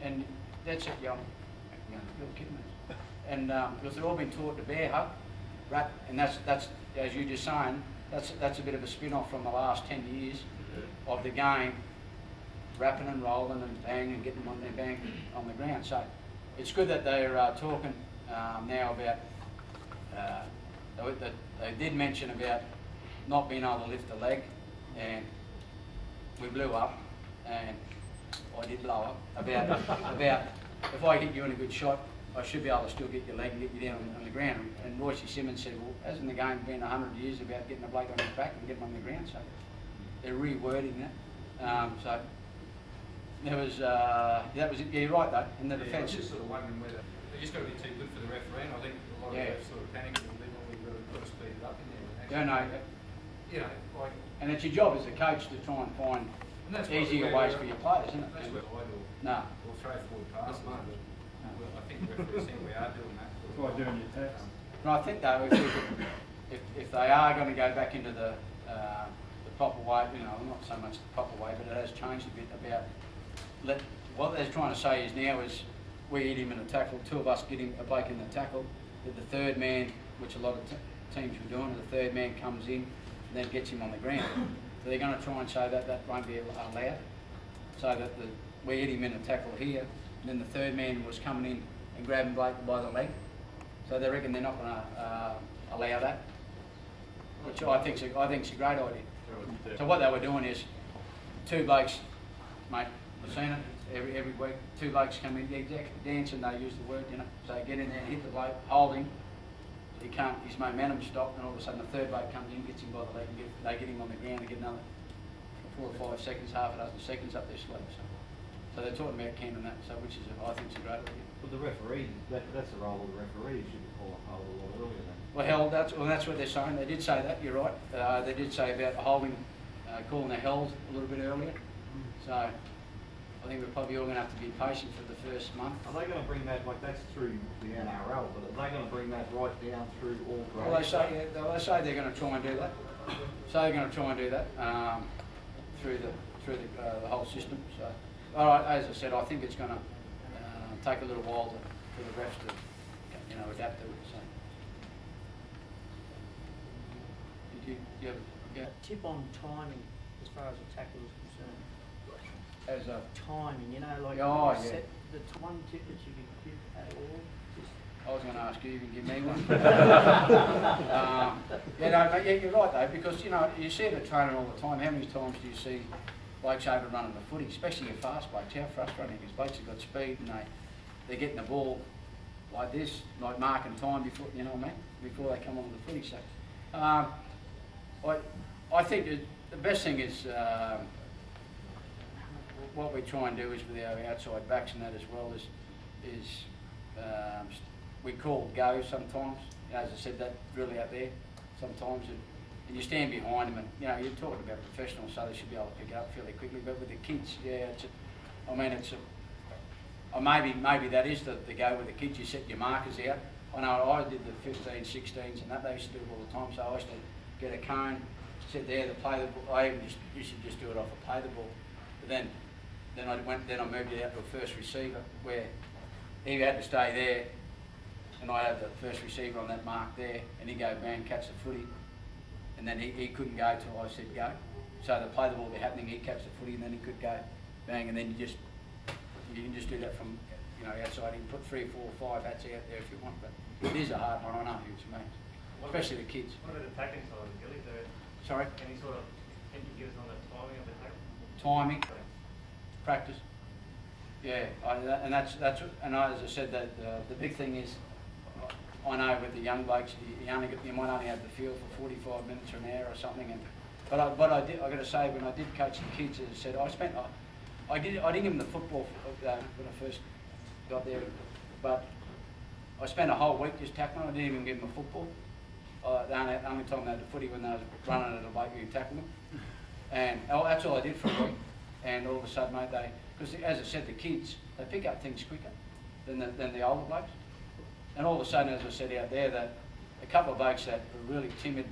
and that's it, you're kidding me. And because they've all been taught to bear hug, wrap, and that's as you just saying, that's a bit of a spin-off from the last 10 years of the game, wrapping and rolling and bang and getting them on their bang on the ground. So it's good that they're talking now about, they did mention about not being able to lift the leg, and we blew up, and I did blow up, about if I hit you in a good shot, I should be able to still get your leg and get you down on the ground. And Royce Simmons said, well, hasn't the game been 100 years about getting a bloke on his back and getting him on the ground? So they're rewording that. So there was, that was it. Yeah, you're right though, in the defence. I was just sort of wondering whether they just got to be too good for the referee, and I think a lot of them sort of panic a little bit when we've really got to speed it up in there. Yeah, no. You know, like... And it's your job as a coach to try and find easier ways for your players, isn't it? That's what I do. No. Or throw forward passes. Well, I think the referees think we are doing that. That's why doing your tests. And I think though, if they are going to go back into the proper way, you know, not so much the proper way, but it has changed a bit about what they're trying to say is now is we hit him in a tackle, two of us get him a bloke in the tackle, that the third man, which a lot of teams were doing, the third man comes in and then gets him on the ground. So they're going to try and say that that won't be allowed, so that we hit him in a tackle here, and then the third man was coming in and grabbing Blake by the leg. So they reckon they're not going to allow that, which I think's a great idea. So what they were doing is two blokes, mate, I've seen it every week. Two blokes come in, dancing. They use the word, you know. So they get in there, hit the bloke, hold him. He can't. His momentum stopped, and all of a sudden the third bloke comes in, gets him by the leg, and they get him on the ground and get another 4 or 5 seconds, half a dozen seconds up their sleeve. So they're talking about camping that, so which is I think is a great idea. But the referee, that's the role of the referee. Should be calling hold a lot earlier then. Well, that's what they're saying. They did say that. You're right. They did say about holding, calling the held a little bit earlier. So I think we're probably all going to have to be patient for the first month. Are they going to bring that, like that's through the NRL, but are they going to bring that right down through all grades? Well, they say they're going to try and do that. So they're going to try and do that through the whole system. So, all right, as I said, I think it's going to take a little while for the refs to, you know, adapt to it. So, did you have a tip on timing as far as the tackle is concerned? As a timing, you know, like set the one tip that you could give at all. I was going to ask you, you can give me one. You're right though, because you know you see it at training all the time. How many times do you see blokes overrunning the footy, especially your fast blokes? How frustrating is blokes have got speed and they're getting the ball like this, like marking time before, you know what I mean, before they come on the footy. So I think the best thing is what we try and do is with our outside backs and that as well is we call go sometimes. You know, as I said, that really out there sometimes, and you stand behind them, and you know you're talking about professionals, so they should be able to pick it up fairly quickly. But with the kids, maybe that is the go with the kids. You set your markers out. I know I did the 15s, 16s, and that they used to do it all the time. So I used to get a cone, sit there to play the ball. I even used to just do it off a play the ball. But then I moved it out to a first receiver where he had to stay there, and I had the first receiver on that mark there, and he'd go bang, catch the footy, and then he couldn't go till I said go. So the play the ball would be happening, he'd catch the footy, and then he could go bang, and then you can just do that from outside. You can put 3, 4, 5 hats out there if you want, but it is a hard one. I know it's amazing, especially the kids. What about the tackling side, Gilly? Sorry? Any sort of indicators on the timing of the tackle? Timing, practice. Yeah, and that's as I said, that the big thing is, I know with the young blokes, you might only have the field for 45 minutes or an hour or something. But I got to say, when I did coach the kids, as I said, I didn't give them the football when I first got there, but I spent a whole week just tackling. I didn't even give them a football. The only time they had the footy when they was running at a bloke and tackling them, and that's all I did for a week. And all of a sudden, mate, because as I said, the kids, they pick up things quicker than the older blokes. And all of a sudden, as I said out there, that a couple of blokes that were really timid,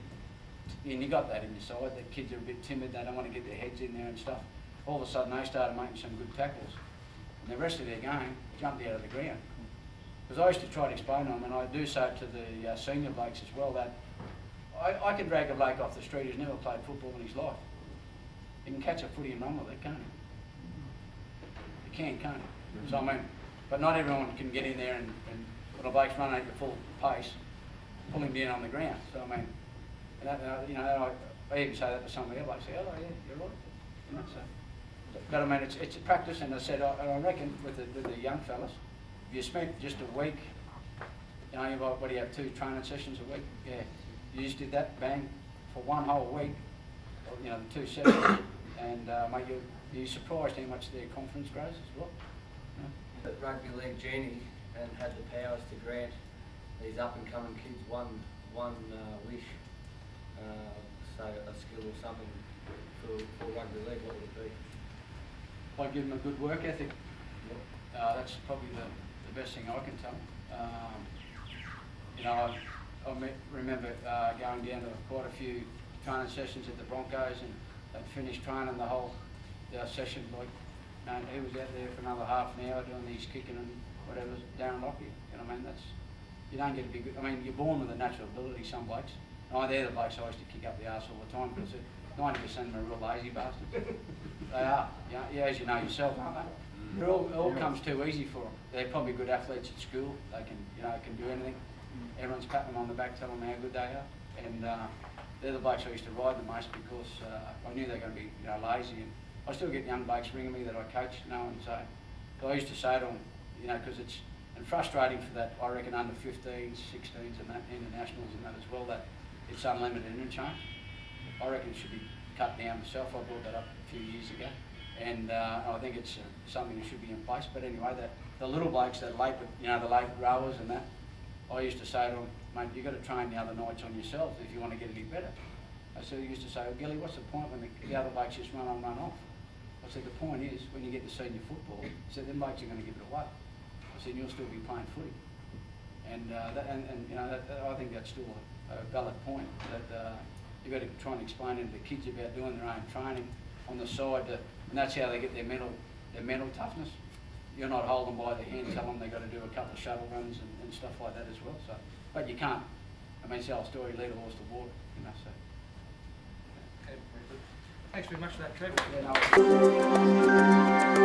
and you got that in your side, the kids are a bit timid, they don't want to get their heads in there and stuff. All of a sudden, they started making some good tackles. and the rest of their game jumped out of the ground. Because I used to try to explain to them, and I do say it to the senior blokes as well, that I can drag a bloke off the street who's never played football in his life. He can catch a footy and run with it, can't he? He can't he? So I mean, but not everyone can get in there and when a bloke's running at your full pace, pull him down on the ground. So I mean, and that, you know, I even say that to some of the other blokes. Say, oh yeah, you're right. You know, so, but I mean, it's a practice, and I said, I reckon with the young fellas, if you spent just a week, you know, what do you have, 2 training sessions a week? Yeah, you just did that, bang, for one whole week, you know, 2 sessions, and mate, you're surprised how much their confidence grows as well. You know? At rugby league journey and had the powers to grant these up and coming kids one wish, say a skill or something for rugby league, what would it be? If I give them a good work ethic, that's probably the best thing I can tell them. You know, I remember going down to quite a few training sessions at the Broncos, and they'd finished training the whole session, like, and he was out there for another half an hour doing these kicking and whatever, Darren Lockyer. You know what I mean? You don't get to be good. I mean, you're born with a natural ability, some blokes. They're the blokes I used to kick up the arse all the time, because 90% of them are real lazy bastards. They are. Yeah, as you know yourself, aren't they? It all comes too easy for them. They're probably good athletes at school. They can do anything. Everyone's patting them on the back, telling them how good they are. And they're the blokes I used to ride the most, because I knew they were going to be lazy. And I still get young blokes ringing me that I coach, and say, because I used to say to them, because it's frustrating for that, I reckon, under 15s, 16s and that, internationals and that as well, that it's unlimited interchange. I reckon it should be cut down myself. I brought that up a few years ago, and I think it's something that should be in place. But anyway, the little blokes, the late rowers and that, I used to say to them, mate, you've got to train the other nights on yourself if you want to get any better. I used to say, well, Gilly, what's the point when the other blokes just run on, run off? I said, the point is, when you get to senior football, I said, them blokes are going to give it away. I said, you'll still be playing footy. And I think that's still a valid point, that you've got to try and explain to the kids about doing their own training on the side, and that's how they get their mental toughness. You're not holding by the hand, telling them they've got to do a couple of shuttle runs and stuff like that as well. So, but you can't. I mean, it's the old story, lead a horse to water, so. Okay, very good. Thanks very much for that, Trevor. Yeah, no.